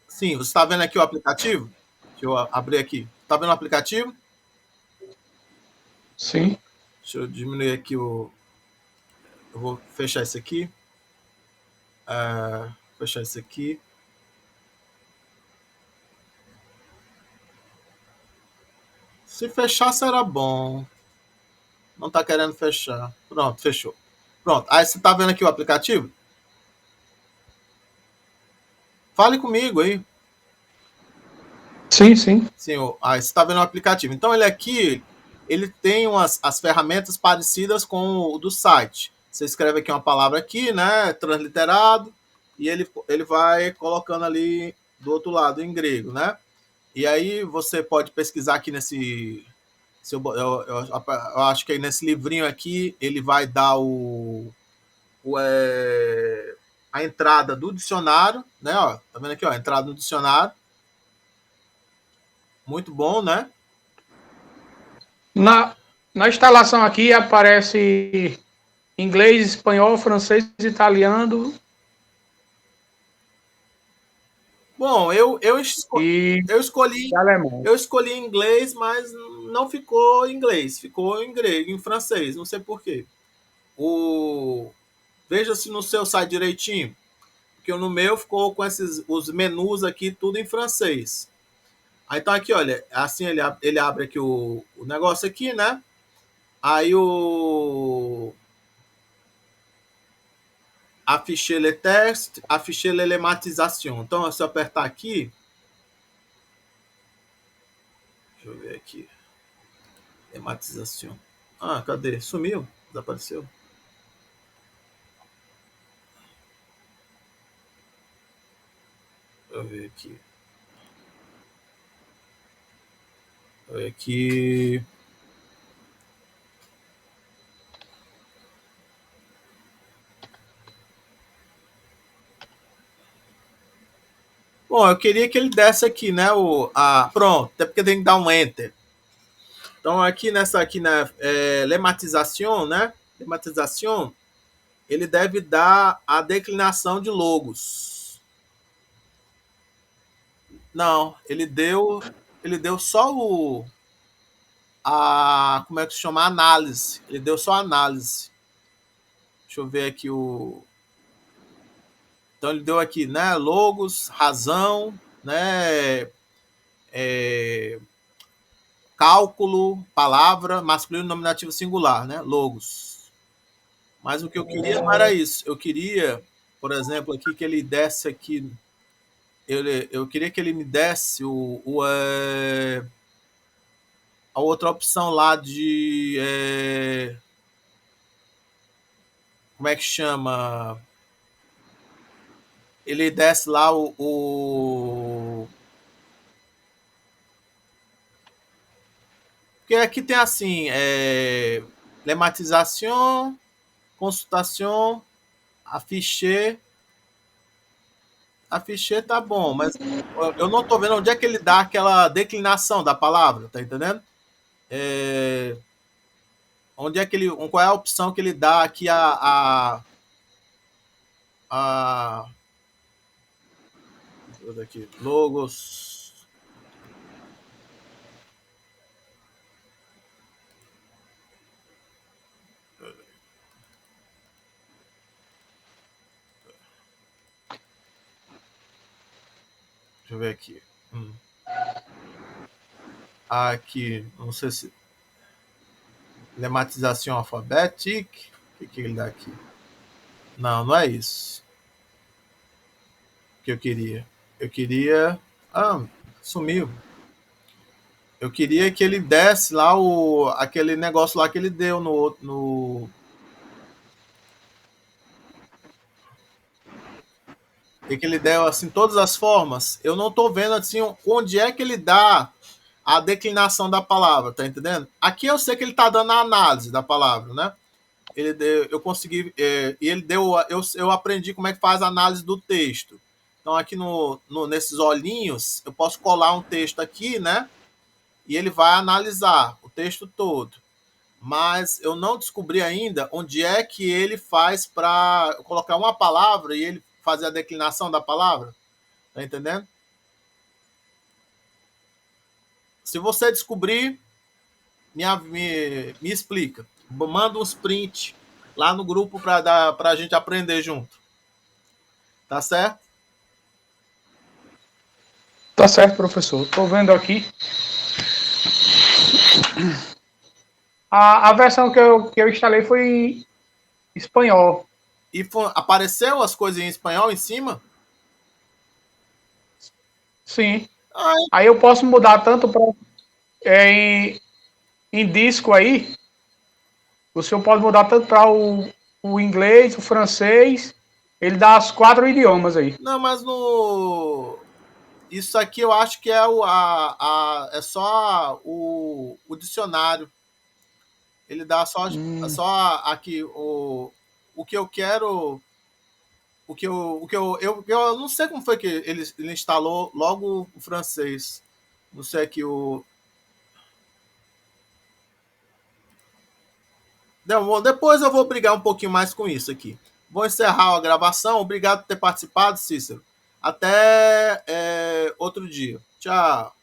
Sim, você está vendo aqui o aplicativo? Deixa eu abrir aqui. Está vendo o aplicativo? Sim. Deixa eu diminuir aqui o. Eu vou fechar isso aqui. Fechar isso aqui. Se fechar, será bom. Não está querendo fechar. Pronto, fechou. Pronto. Aí você está vendo aqui o aplicativo? Fale comigo aí. Sim, sim. Sim, aí você está vendo o aplicativo. Então, ele aqui, ele tem as ferramentas parecidas com o do site. Você escreve aqui uma palavra aqui, né? Transliterado, e ele vai colocando ali do outro lado em grego, né? E aí você pode pesquisar aqui nesse. Eu acho que aí nesse livrinho aqui ele vai dar a entrada do dicionário, né? Ó, tá vendo aqui, ó, a entrada no dicionário. Muito bom, né? Na instalação aqui aparece inglês, espanhol, francês, italiano Bom, e eu escolhi alemão. eu escolhi inglês, mas não ficou em inglês, ficou em grego, em francês, não sei porquê. O... Veja se no seu sai direitinho, porque no meu ficou com os menus aqui tudo em francês. Aí então aqui, olha, assim ele abre aqui o negócio aqui, né? Aí afficher le texte, afficher l'elematization. Então, se eu apertar aqui, deixa eu ver aqui. Lematização. Ah, cadê? Sumiu? Desapareceu? Deixa eu ver aqui. Deixa eu ver aqui. Bom, eu queria que ele desse aqui, né? Pronto, até porque tem que dar um enter. Então, aqui nessa aqui na lematização, né? Lematização, ele deve dar a declinação de logos. Não, ele deu só como é que se chama? Análise. Ele deu só análise. Deixa eu ver aqui Então ele deu aqui, né? Logos, razão, né? É, cálculo, palavra, masculino, nominativo singular, né? Logos. Mas o que eu queria não era isso. Eu queria, por exemplo, aqui que ele desse aqui. Eu queria que ele me desse a outra opção lá de. Como é que chama? Ele desse lá porque aqui tem assim, lematização, consultação, afficher. Afficher tá bom, mas eu não tô vendo onde é que ele dá aquela declinação da palavra, tá entendendo? Onde é que ele, qual é a opção que ele dá aqui a aqui, logos. Deixa eu ver aqui. Aqui, não sei se. Lematização alfabética. O que ele dá aqui? Não, não é isso que eu queria. Eu queria. Ah, sumiu. Eu queria que ele desse lá aquele negócio lá que ele deu e que ele deu assim todas as formas. Eu não tô vendo assim onde é que ele dá a declinação da palavra, tá entendendo? Aqui eu sei que ele tá dando a análise da palavra, né? eu consegui, e ele deu, eu aprendi como é que faz a análise do texto. Então, aqui nesses olhinhos, eu posso colar um texto aqui, né? E ele vai analisar o texto todo. Mas eu não descobri ainda onde é que ele faz para colocar uma palavra e ele fazer a declinação da palavra. Tá entendendo? Se você descobrir, me explica. Manda uns print lá no grupo para a gente aprender junto. Tá certo? Tá certo, professor. Estou vendo aqui. A versão que eu instalei foi em espanhol. E apareceu as coisas em espanhol em cima? Sim. Ah, Aí eu posso mudar tanto para em disco aí. O senhor pode mudar tanto para o inglês, o francês. Ele dá os 4 idiomas aí. não, mas no. Isso aqui eu acho que é é só o dicionário. Ele dá só aqui o que eu quero. Eu não sei como foi que ele instalou logo o francês. Não sei aqui o. Depois eu vou brigar um pouquinho mais com isso aqui. Vou encerrar a gravação. Obrigado por ter participado, Cícero. Até outro dia. Tchau.